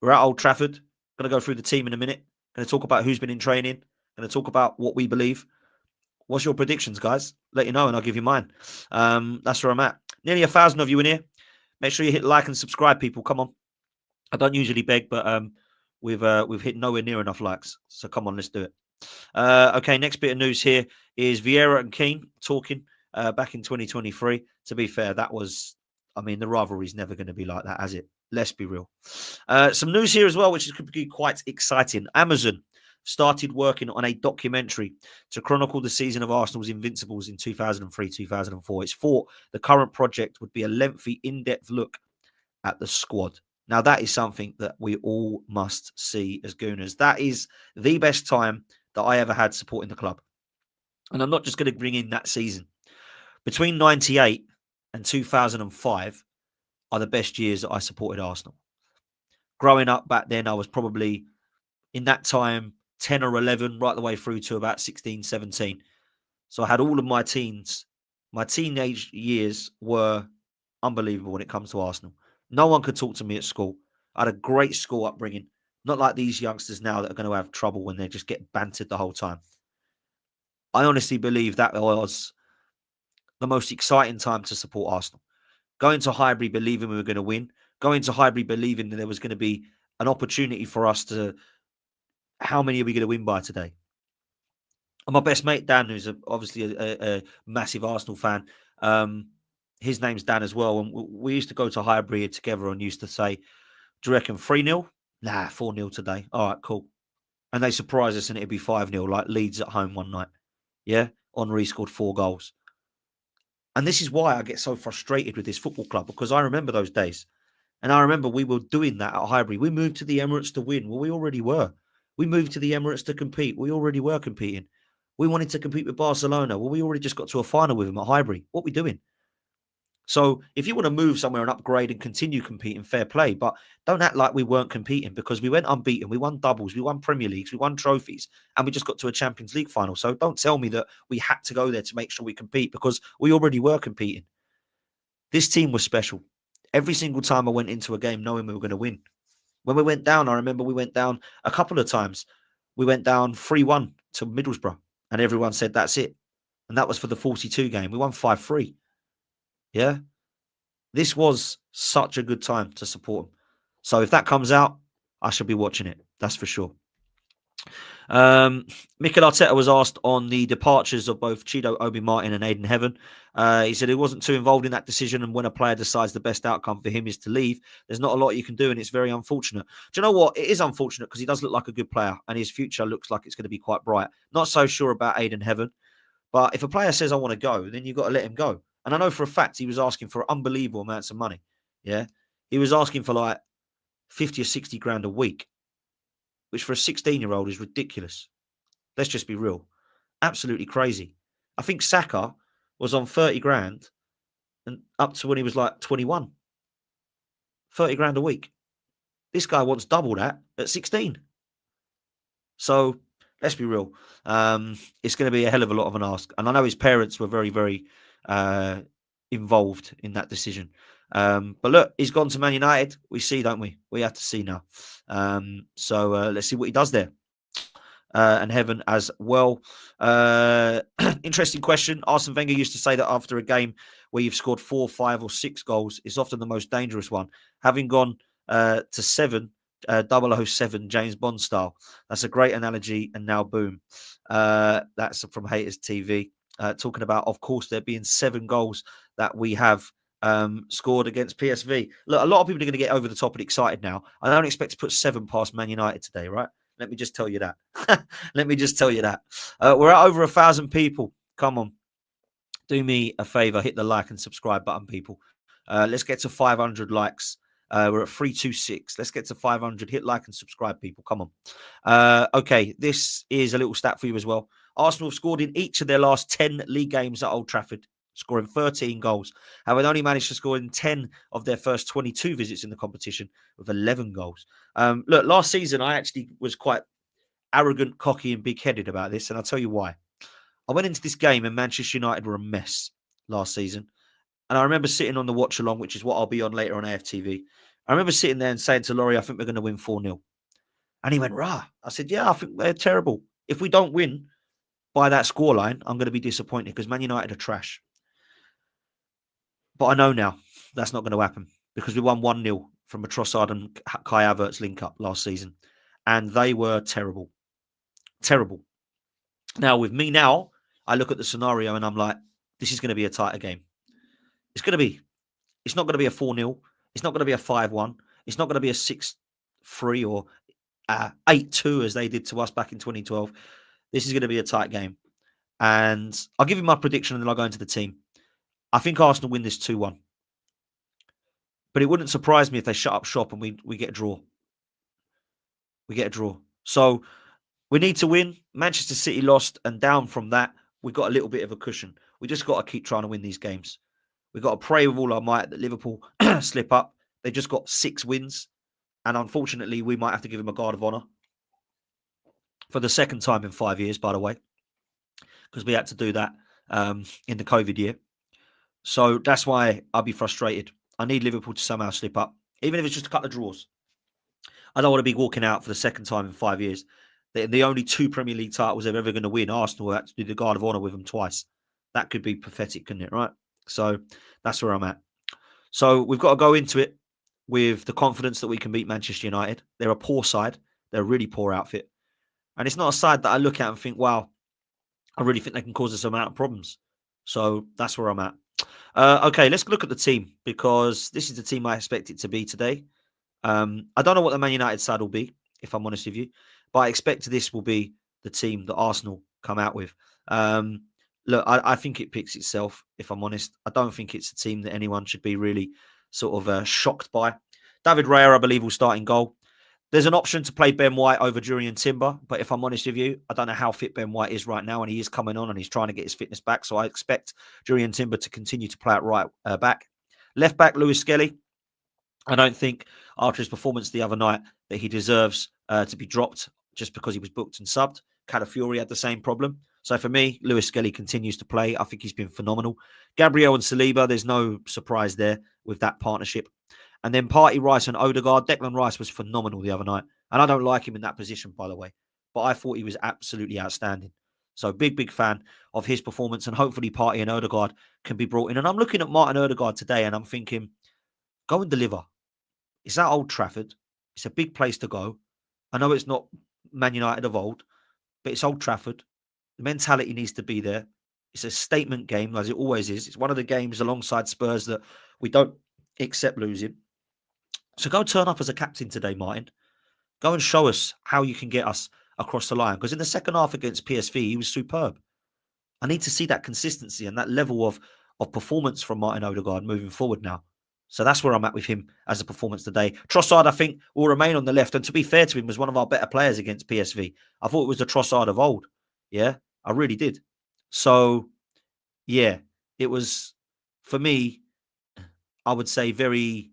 [SPEAKER 1] We're at Old Trafford. Going to go through the team in a minute. Going to talk about who's been in training. Going to talk about what we believe. What's your predictions, guys? Let you know and I'll give you mine. That's where I'm at. Nearly 1,000 of you in here. Make sure you hit like and subscribe, people. Come on. I don't usually beg, but we've hit nowhere near enough likes. So come on, let's do it. Okay, next bit of news here is Vieira and Keane talking back in 2023. To be fair, that was, I mean, the rivalry's never going to be like that, has it? Let's be real. Some news here as well, which could be quite exciting. Amazon started working on a documentary to chronicle the season of Arsenal's Invincibles in 2003-2004. It's thought the current project would be a lengthy, in-depth look at the squad. Now, that is something that we all must see as Gooners. That is the best time that I ever had supporting the club. And I'm not just going to bring in that season. Between 98 and 2005 are the best years that I supported Arsenal. Growing up back then, I was probably, in that time, 10 or 11, right the way through to about 16, 17. So I had all of my teens. My teenage years were unbelievable when it comes to Arsenal. No one could talk to me at school. I had a great school upbringing. Not like these youngsters now that are going to have trouble when they just get bantered the whole time. I honestly believe that was the most exciting time to support Arsenal. Going to Highbury believing we were going to win. Going to Highbury believing that there was going to be an opportunity for us to, how many are we going to win by today? And my best mate, Dan, who's obviously a massive Arsenal fan, his name's Dan as well. And we used to go to Highbury together and used to say, do you reckon 3-0? Nah, 4-0 today. All right, cool. And they surprised us and it'd be 5-0, like Leeds at home one night. Yeah? Henry scored 4 goals. And this is why I get so frustrated with this football club, because I remember those days. And I remember we were doing that at Highbury. We moved to the Emirates to win. Well, we already were. We moved to the Emirates to compete. We already were competing. We wanted to compete with Barcelona. Well, we already just got to a final with them at Highbury. What are we doing? So if you want to move somewhere and upgrade and continue competing, fair play. But don't act like we weren't competing, because we went unbeaten. We won doubles. We won Premier Leagues. We won trophies. And we just got to a Champions League final. So don't tell me that we had to go there to make sure we compete, because we already were competing. This team was special. Every single time I went into a game knowing we were going to win. When we went down, I remember we went down a couple of times. We went down 3-1 to Middlesbrough. And everyone said, that's it. And that was for the 42 game. We won 5-3. Yeah. This was such a good time to support them. So if that comes out, I shall be watching it. That's for sure. Mikel Arteta was asked on the departures of both Chido Obi Martin and Aidan Heaven. He said he wasn't too involved in that decision, and when a player decides the best outcome for him is to leave, there's not a lot you can do, and it's very unfortunate. Do you know what? It is unfortunate because he does look like a good player, and his future looks like it's going to be quite bright. Not so sure about Aidan Heaven, but if a player says, I want to go, then you've got to let him go. And I know for a fact he was asking for unbelievable amounts of money. Yeah. He was asking for like 50 or 60 grand a week, which for a 16-year-old is ridiculous. Let's just be real. Absolutely crazy. I think Saka was on 30 grand and up to when he was like 21. 30 grand a week. This guy wants double that at 16. So let's be real. It's going to be a hell of a lot of an ask. And I know his parents were very, very involved in that decision. But look, he's gone to Man United. We see, don't we? We have to see now. So let's see what he does there. And Heaven as well. Interesting question. Arsene Wenger used to say that after a game where you've scored 4, 5 or 6 goals, it's often the most dangerous one. Having gone to 7, 007 James Bond style. That's a great analogy. And now boom. That's from Haters TV. Talking about, of course, there being 7 goals that we have scored against PSV. Look, a lot of people are going to get over the top and excited now. I don't expect to put 7 past Man United today, right? Let me just tell you that. Let me just tell you that. We're at over 1,000 people. Come on. Do me a favor. Hit the like and subscribe button, people. Let's get to 500 likes. We're at 326. Let's get to 500. Hit like and subscribe, people. Come on. Okay, this is a little stat for you as well. Arsenal have scored in each of their last 10 league games at Old Trafford, scoring 13 goals. Having only managed to score in 10 of their first 22 visits in the competition with 11 goals. Look, last season, I actually was quite arrogant, cocky and big-headed about this, and I'll tell you why. I went into this game and Manchester United were a mess last season. And I remember sitting on the watch-along, which is what I'll be on later on AFTV. I remember sitting there and saying to Laurie, I think we're going to win 4-0. And he went, rah. I said, yeah, I think they're terrible. If we don't win by that scoreline, I'm going to be disappointed because Man United are trash. But I know now that's not going to happen because we won 1-0 from a Trossard and Kai Havertz link-up last season. And they were terrible. Terrible. Now, with me now, I look at the scenario and I'm like, this is going to be a tighter game. It's going to be. It's not going to be a 4-0. It's not going to be a 5-1. It's not going to be a 6-3 or 8-2 as they did to us back in 2012. This is going to be a tight game. And I'll give you my prediction and then I'll go into the team. I think Arsenal win this 2-1. But it wouldn't surprise me if they shut up shop and we get a draw. We get a draw. So we need to win. Manchester City lost, and down from that, we got a little bit of a cushion. We just got to keep trying to win these games. We've got to pray with all our might that Liverpool slip up. They just got 6 wins. And unfortunately, we might have to give them a guard of honour for the second time in 5 years, by the way, because we had to do that in the COVID year. So that's why I'll be frustrated. I need Liverpool to somehow slip up, even if it's just a couple of draws. I don't want to be walking out for the second time in 5 years. The only 2 Premier League titles they're ever going to win, Arsenal had to do the guard of honour with them twice. That could be pathetic, couldn't it, right? So that's where I'm at. So we've got to go into it with the confidence that we can beat Manchester United. They're a poor side. They're a really poor outfit. And it's not a side that I look at and think, wow, I really think they can cause us some amount of problems. So that's where I'm at. Okay, let's look at the team, because this is the team I expect it to be today. I don't know what the Man United side will be, if I'm honest with you, but I expect this will be the team that Arsenal come out with. Look, I think it picks itself, if I'm honest. I don't think it's a team that anyone should be really sort of shocked by. David Raya, I believe, will start in goal. There's an option to play Ben White over Jurriën Timber, but if I'm honest with you, I don't know how fit Ben White is right now, and he is coming on and he's trying to get his fitness back. So I expect Jurriën Timber to continue to play at right back. Left back, Lewis-Skelly. I don't think after his performance the other night that he deserves to be dropped just because he was booked and subbed. Calafiori had the same problem. So for me, Lewis-Skelly continues to play. I think he's been phenomenal. Gabriel and Saliba, there's no surprise there with that partnership. And then Partey, Rice and Odegaard. Declan Rice was phenomenal the other night. And I don't like him in that position, by the way. But I thought he was absolutely outstanding. So big fan of his performance. And hopefully Partey and Odegaard can be brought in. And I'm looking at Martin Odegaard today and I'm thinking, go and deliver. It's at Old Trafford. It's a big place to go. I know it's not Man United of old, but it's Old Trafford. The mentality needs to be there. It's a statement game, as it always is. It's one of the games alongside Spurs that we don't accept losing. So go turn up as a captain today, Martin. Go and show us how you can get us across the line. Because in the second half against PSV, he was superb. I need to see that consistency and that level of performance from Martin Odegaard moving forward now. So that's where I'm at with him as a performance today. Trossard, I think, will remain on the left. And to be fair to him, was one of our better players against PSV. I thought it was the Trossard of old. Yeah, I really did. So, yeah, it was, for me, I would say very,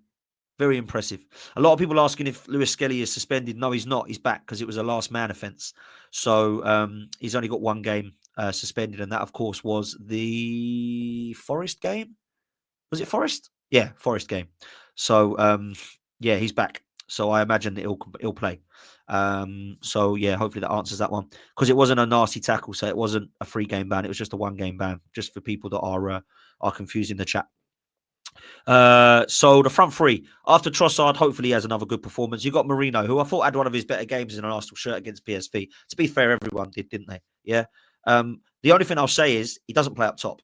[SPEAKER 1] very impressive. A lot of people asking if Lewis-Skelly is suspended. No, he's not. He's back because it was a last man offence. So he's only got 1 game suspended. And that, of course, was the Forest game. Was it Forest? Yeah, Forest game. So, yeah, he's back. So I imagine that he'll play. So, yeah, hopefully that answers that one. Because it wasn't a nasty tackle, so it wasn't a 3-game ban. It was just a 1-game ban, just for people that are confused in the chat. So the front 3, after Trossard, hopefully he has another good performance. You got Marino, who I thought had one of his better games in an Arsenal shirt against PSV. To be fair, everyone did, didn't they? Yeah. The only thing I'll say is he doesn't play up top.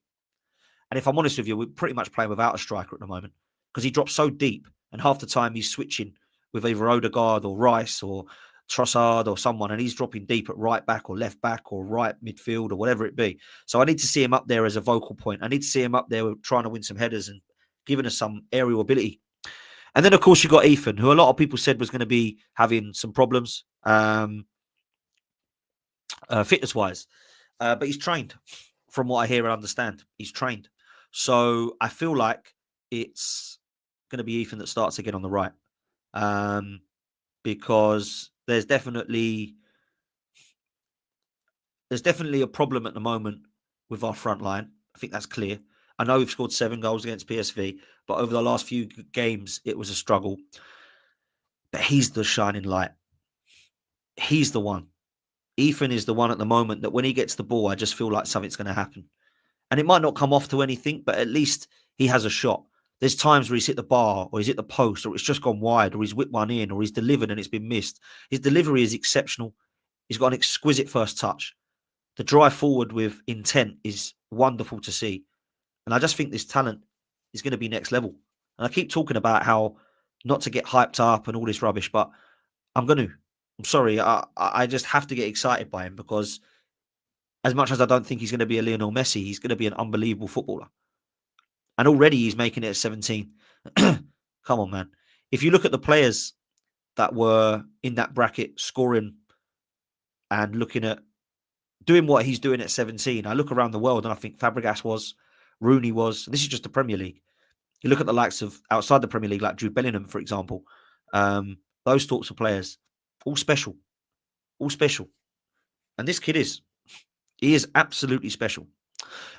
[SPEAKER 1] And if I'm honest with you, we're pretty much playing without a striker at the moment because he drops so deep, and half the time he's switching with either Odegaard or Rice or Trossard or someone, and he's dropping deep at right back or left back or right midfield or whatever it be. So I need to see him up there as a vocal point. I need to see him up there trying to win some headers and giving us some aerial ability. And then, of course, you got Ethan, who a lot of people said was going to be having some problems fitness-wise. But he's trained, from what I hear and understand. He's trained. So I feel like it's going to be Ethan that starts again on the right. Because there's definitely a problem at the moment with our front line. I think that's clear. I know we've scored 7 goals against PSV, but over the last few games, it was a struggle. But he's the shining light. He's the one. Ethan is the one at the moment that when he gets the ball, I just feel like something's going to happen. And it might not come off to anything, but at least he has a shot. There's times where he's hit the bar or he's hit the post or it's just gone wide or he's whipped one in or he's delivered and it's been missed. His delivery is exceptional. He's got an exquisite first touch. The drive forward with intent is wonderful to see. And I just think this talent is going to be next level. And I keep talking about how not to get hyped up and all this rubbish, but I'm going to. I'm sorry. I just have to get excited by him because as much as I don't think he's going to be a Lionel Messi, he's going to be an unbelievable footballer. And already he's making it at 17. Come on, man. If you look at the players that were in that bracket scoring and looking at doing what he's doing at 17, I look around the world and I think Fabregas was, Rooney was. This is just the Premier League. You look at the likes of outside the Premier League, like Jude Bellingham, for example. Those sorts of players, all special. And this kid he is absolutely special.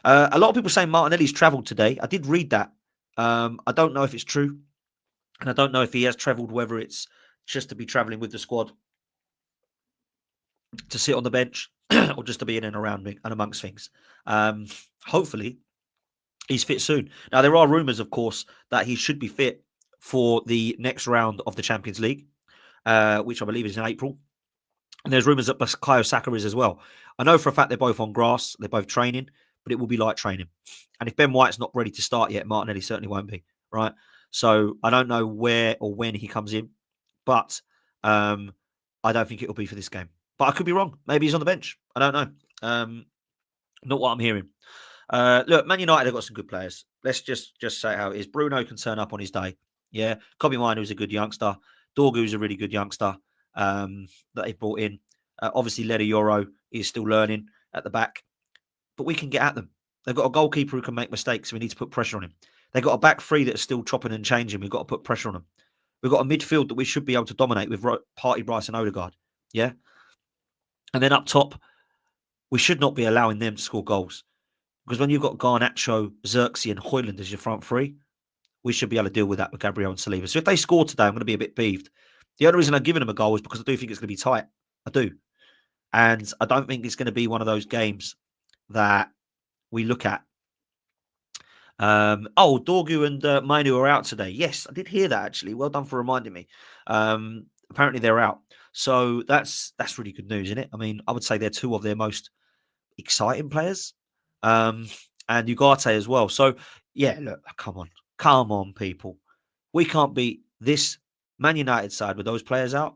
[SPEAKER 1] A lot of people saying Martinelli's travelled today. I did read that. I don't know if it's true. And I don't know if he has travelled, whether it's just to be travelling with the squad, to sit on the bench, or just to be in and around and amongst things. Hopefully, he's fit soon. Now, there are rumours, of course, that he should be fit for the next round of the Champions League, which I believe is in April. And there's rumours that Bukayo Saka is as well. I know for a fact they're both on grass, they're both training, but it will be light training. And if Ben White's not ready to start yet, Martinelli certainly won't be, right? So I don't know where or when he comes in, but I don't think it'll be for this game. But I could be wrong. Maybe he's on the bench. I don't know. Not what I'm hearing. Look, Man United have got some good players. Let's just say how it is. Bruno can turn up on his day. Yeah. Kobe Maino's a good youngster. Dorgu's a really good youngster that they brought in. Obviously, Leda Yoro is still learning at the back. But we can get at them. They've got a goalkeeper who can make mistakes, so we need to put pressure on him. They've got a back three that is still chopping and changing. We've got to put pressure on them. We've got a midfield that we should be able to dominate with Partey, Bryce and Odegaard. Yeah? And then up top, we should not be allowing them to score goals. Because when you've got Garnacho, Xerxes and Højlund as your front three, we should be able to deal with that with Gabriel and Saliba. So if they score today, I'm going to be a bit peeved. The only reason I'm giving them a goal is because I do think it's going to be tight. I do. And I don't think it's going to be one of those games that we look at. Dorgu and Mainu are out today. Yes, I did hear that actually. Well done for reminding me. Apparently they're out. So that's really good news, isn't it? I mean, I would say they're two of their most exciting players. And Ugarte as well. So, yeah, look, come on, people. We can't beat this Man United side with those players out.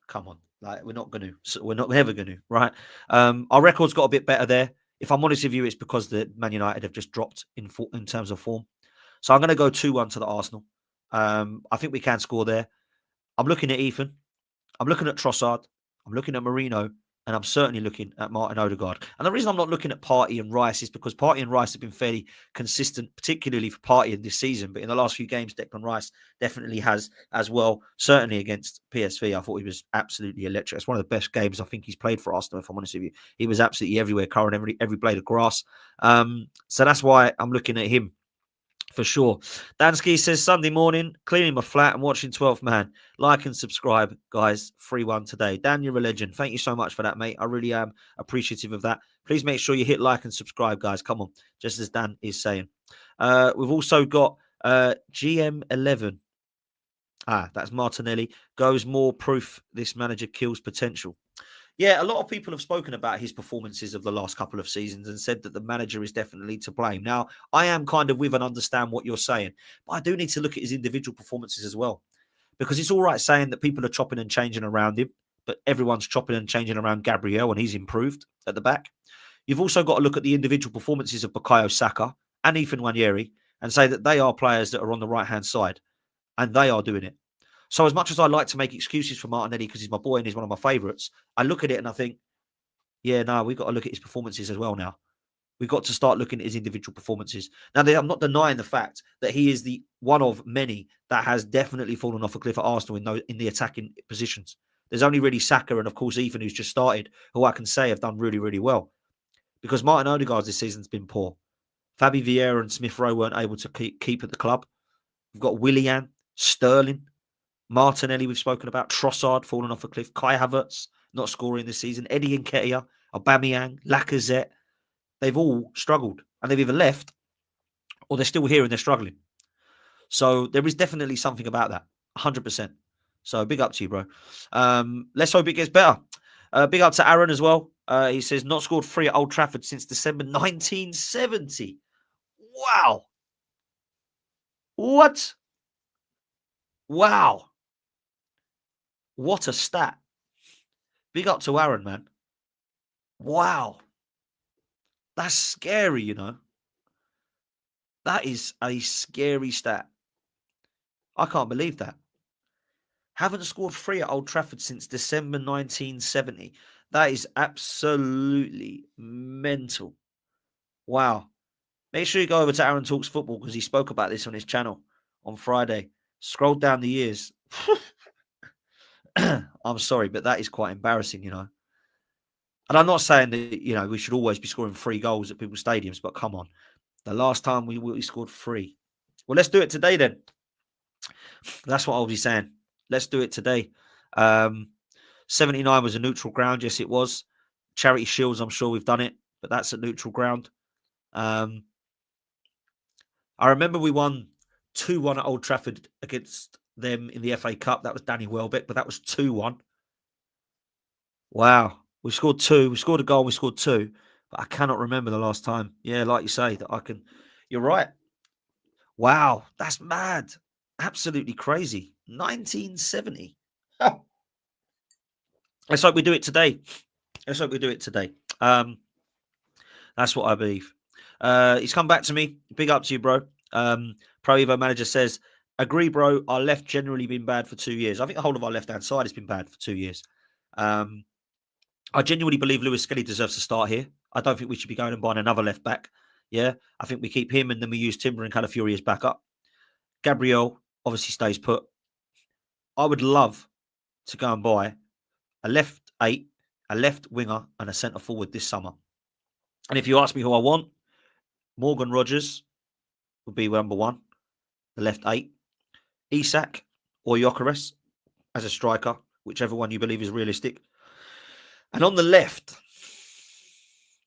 [SPEAKER 1] Come on. Like, we're not going to. We're not ever going to, right? Our record's got a bit better there. If I'm honest with you, it's because the Man United have just dropped in terms of form. So I'm going to go 2-1 to the Arsenal. I think we can score there. I'm looking at Ethan. I'm looking at Trossard. I'm looking at Marino. And I'm certainly looking at Martin Odegaard. And the reason I'm not looking at Partey and Rice is because Partey and Rice have been fairly consistent, particularly for Partey in this season. But in the last few games, Declan Rice definitely has as well. Certainly against PSV, I thought he was absolutely electric. It's one of the best games I think he's played for Arsenal, if I'm honest with you. He was absolutely everywhere, covering every blade of grass. So that's why I'm looking at him. For sure. Dansky says, Sunday morning, cleaning my flat and watching 12th Man. Like and subscribe, guys. 3-1 today. Dan, you're a legend. Thank you so much for that, mate. I really am appreciative of that. Please make sure you hit like and subscribe, guys. Come on. Just as Dan is saying. We've also got GM11. That's Martinelli. Goes more proof this manager kills potential. Yeah, a lot of people have spoken about his performances of the last couple of seasons and said that the manager is definitely to blame. Now, I am kind of with and understand what you're saying, but I do need to look at his individual performances as well. Because it's all right saying that people are chopping and changing around him, but everyone's chopping and changing around Gabriel and he's improved at the back. You've also got to look at the individual performances of Bukayo Saka and Ethan Nwaneri and say that they are players that are on the right-hand side and they are doing it. So as much as I like to make excuses for Martinelli because he's my boy and he's one of my favourites, I look at it and I think, we've got to look at his performances as well now. We've got to start looking at his individual performances. Now, I'm not denying the fact that he is the one of many that has definitely fallen off a cliff at Arsenal in the attacking positions. There's only really Saka and, of course, Ethan, who's just started, who I can say have done really, really well. Because Martin Odegaard this season's been poor. Fabi Vieira and Smith Rowe weren't able to keep at the club. We've got Willian, Sterling, Martinelli, we've spoken about. Trossard falling off a cliff. Kai Havertz not scoring this season. Eddie Nketiah, Aubameyang, Lacazette. They've all struggled. And they've either left or they're still here and they're struggling. So there is definitely something about that. 100%. So big up to you, bro. Let's hope it gets better. Big up to Aaron as well. He says, not scored 3 at Old Trafford since December 1970. Wow. What? Wow. What a stat. Big up to Aaron, man. Wow. That's scary, you know. That is a scary stat. I can't believe that. Haven't scored 3 at Old Trafford since December 1970. That is absolutely mental. Wow. Make sure you go over to Aaron Talks Football because he spoke about this on his channel on Friday. Scroll down the years. I'm sorry, but that is quite embarrassing, you know. And I'm not saying that, you know, we should always be scoring 3 goals at people's stadiums, but come on. The last time we scored 3. Well, let's do it today then. That's what I'll be saying. Let's do it today. 79 was a neutral ground. Yes, it was. Charity Shields, I'm sure we've done it, but that's a neutral ground. I remember we won 2-1 at Old Trafford against them in the FA Cup. That was Danny Welbeck, but that was 2-1. Wow. We scored 2. We scored a goal. We scored 2. But I cannot remember the last time. Yeah, like you say, that I can. You're right. Wow. That's mad. Absolutely crazy. 1970. Let's hope we do it today. Let's hope we do it today. That's what I believe. He's come back to me. Big up to you, bro. Pro Evo manager says, agree, bro. Our left generally been bad for 2 years. I think the whole of our left-hand side has been bad for 2 years. I genuinely believe Lewis-Skelly deserves to start here. I don't think we should be going and buying another left back. Yeah, I think we keep him and then we use Timber and Calafiori as backup. Gabriel obviously stays put. I would love to go and buy a left 8, a left winger, and a centre forward this summer. And if you ask me who I want, Morgan Rogers would be number 1, the left 8. Isak or Gyökeres as a striker, whichever one you believe is realistic. And on the left,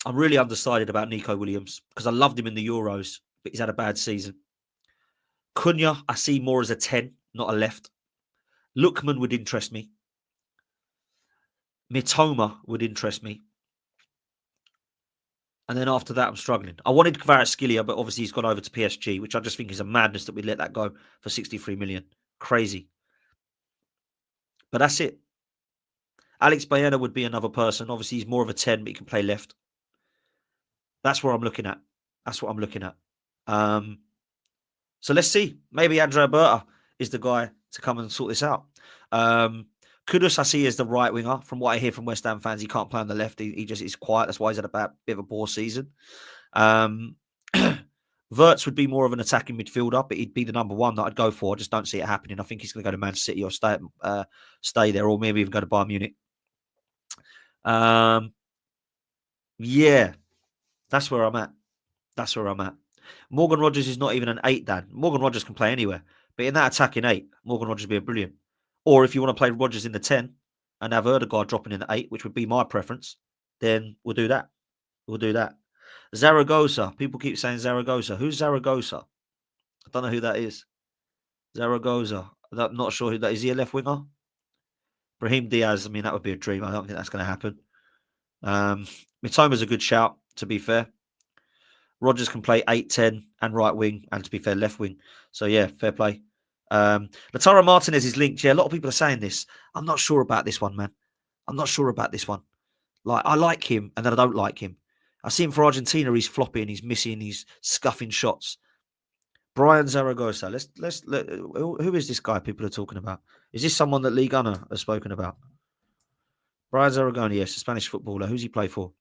[SPEAKER 1] I'm really undecided about Nico Williams because I loved him in the Euros, but he's had a bad season. Cunha, I see more as a 10, not a left. Lookman would interest me. Mitoma would interest me. And then after that, I'm struggling. I wanted Kvaratskhelia, but obviously he's gone over to PSG, which I just think is a madness that we let that go for 63 million. Crazy. But that's it. Alex Baena would be another person. Obviously, he's more of a 10, but he can play left. That's where I'm looking at. That's what I'm looking at. So let's see. Maybe Andrea Berta is the guy to come and sort this out. Kudus, I see as the right winger. From what I hear from West Ham fans, he can't play on the left. He just is quiet. That's why he's had a bit of a poor season. Wirtz would be more of an attacking midfielder, but he'd be the number 1 that I'd go for. I just don't see it happening. I think he's going to go to Man City or stay there, or maybe even go to Bayern Munich. Yeah, that's where I'm at. That's where I'm at. Morgan Rogers is not even an 8, Dan. Morgan Rogers can play anywhere. But in that attacking 8, Morgan Rogers would be brilliant. Or if you want to play Rogers in the 10 and have Erdegaard dropping in the 8, which would be my preference, then we'll do that. We'll do that. Zaragoza. People keep saying Zaragoza. Who's Zaragoza? I don't know who that is. Zaragoza. I'm not sure who that is. Is he a left winger? Brahim Diaz. I mean, that would be a dream. I don't think that's going to happen. Mitoma's a good shout, to be fair. Rogers can play 8, 10 and right wing, and to be fair, left wing. So, yeah, fair play. Lautaro Martinez is linked. Yeah, a lot of people are saying this. I'm not sure about this one, man. I'm not sure about this one. Like, I like him, and then I don't like him. I see him for Argentina. He's floppy and he's missing. He's scuffing shots. Brian Zaragoza. Who is this guy people are talking about? Is this someone that Lee Gunner has spoken about? Brian Zaragoza, yes, a Spanish footballer. Who's he play for?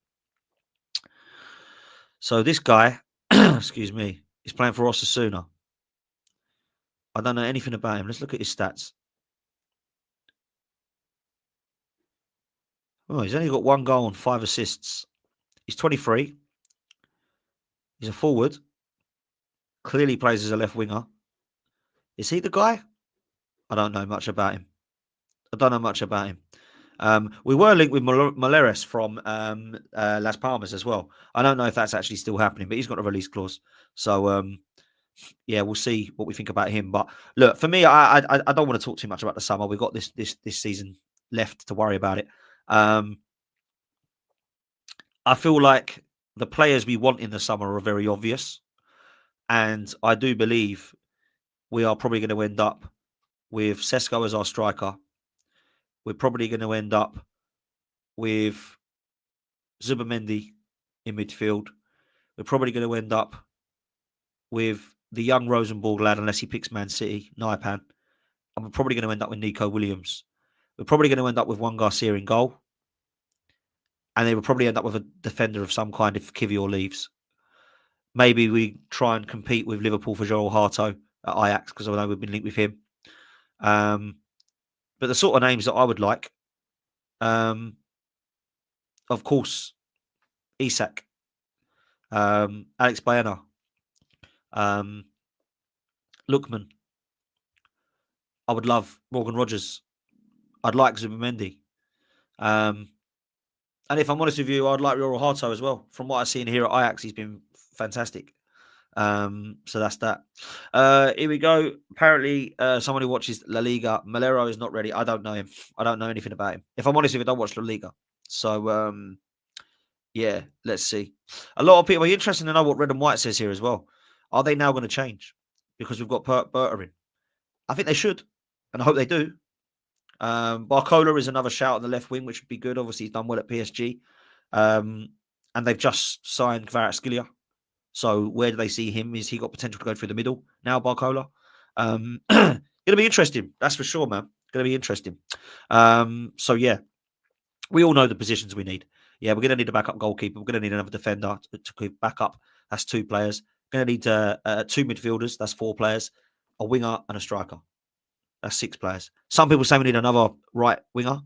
[SPEAKER 1] So this guy, excuse me, is playing for Osasuna. I don't know anything about him. Let's look at his stats. Oh, he's only got 1 goal and 5 assists. He's 23. He's a forward. Clearly plays as a left winger. Is he the guy? I don't know much about him. We were linked with Moleres from Las Palmas as well. I don't know if that's actually still happening, but he's got a release clause. So, yeah, we'll see what we think about him. But look, for me, I don't want to talk too much about the summer. We've got this season left to worry about it. I feel like the players we want in the summer are very obvious. And I do believe we are probably going to end up with Sesko as our striker. We're probably going to end up with Zubimendi in midfield. We're probably going to end up with the young Rosenborg lad, unless he picks Man City, Naipan. And we're probably going to end up with Nico Williams. We're probably going to end up with Juan Garcia in goal. And they will probably end up with a defender of some kind if Kivior leaves. Maybe we try and compete with Liverpool for Joel Harto at Ajax, because I know we've been linked with him. But the sort of names that I would like, of course, Isak, Alex Baena, Lookman. I would love Morgan Rogers. I'd like Zubimendi. And if I'm honest with you, I'd like Joel Harto as well. From what I've seen here at Ajax, he's been fantastic. So that's that. Here we go. Apparently, someone who watches La Liga, Malero is not ready. I don't know him. I don't know anything about him. If I'm honest with you, I don't watch La Liga. So, yeah, let's see. A lot of people are interested to know what Red and White says here as well. Are they now going to change? Because we've got Berta in. I think they should, and I hope they do. Barcola is another shout on the left wing, which would be good. Obviously, he's done well at PSG. And they've just signed Kvaratskhelia. So where do they see him? Is he got potential to go through the middle now, Barcola? Going to be interesting. That's for sure, man. Going to be interesting. So, yeah, we all know the positions we need. Yeah, we're going to need a backup goalkeeper. We're going to need another defender to back up. That's 2 players. We're going to need 2 midfielders. That's 4 players. A winger and a striker. That's 6 players. Some people say we need another right winger,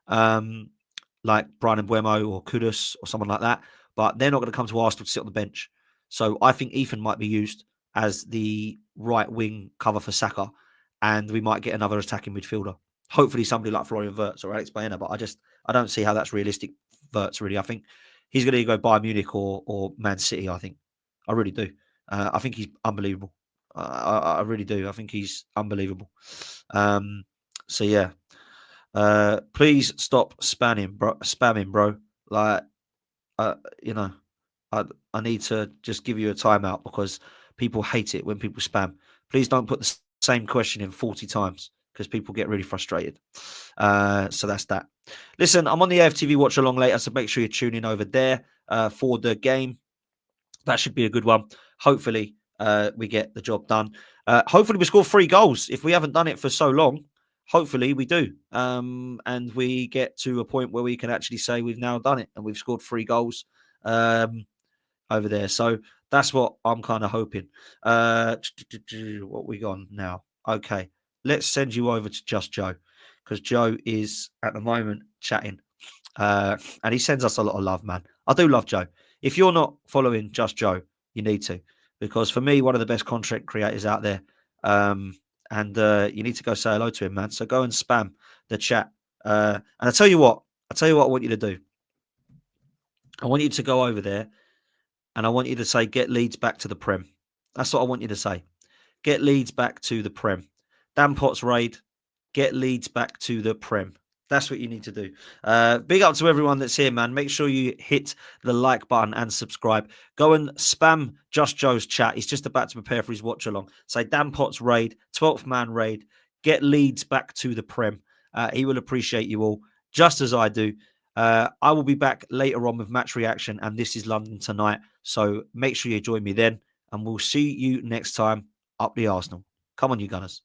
[SPEAKER 1] like Brian Mbuemo or Kudus or someone like that. But they're not going to come to Arsenal to sit on the bench. So I think Ethan might be used as the right wing cover for Saka, and we might get another attacking midfielder. Hopefully somebody like Florian Wirtz or Alex Baena, but I don't see how that's realistic. Wirtz, really. I think he's going to go Bayern Munich or Man City, I think. I really do. I think he's unbelievable. I really do. I think he's unbelievable. So, yeah. Please stop spamming, bro. Like, you know, I need to just give you a timeout because people hate it when people spam. Please don't put the same question in 40 times because people get really frustrated. So that's that. Listen, I'm on the AFTV watch along later, so make sure you're tuning over there for the game. That should be a good one. Hopefully, we get the job done. Hopefully, we score 3 goals. If we haven't done it for so long, hopefully we do. And we get to a point where we can actually say we've now done it and we've scored 3 goals. Over there. So that's what I'm kind of hoping. What we got now? Okay. Let's send you over to Just Joe because Joe is at the moment chatting. And he sends us a lot of love, man. I do love Joe. If you're not following Just Joe, you need to. Because for me, one of the best content creators out there. And you need to go say hello to him, man. So go and spam the chat. And I tell you what I want you to do. I want you to go over there. And I want you to say, get Leeds back to the Prem. That's what I want you to say. Get Leeds back to the Prem. Dan Potts raid, get Leeds back to the Prem. That's what you need to do. Big up to everyone that's here, man. Make sure you hit the like button and subscribe. Go and spam Just Joe's chat. He's just about to prepare for his watch along. Say Dan Potts raid, 12th man raid. Get Leeds back to the Prem. He will appreciate you all, just as I do. I will be back later on with match reaction, and this is London tonight. So make sure you join me then, and we'll see you next time up the Arsenal. Come on, you Gunners.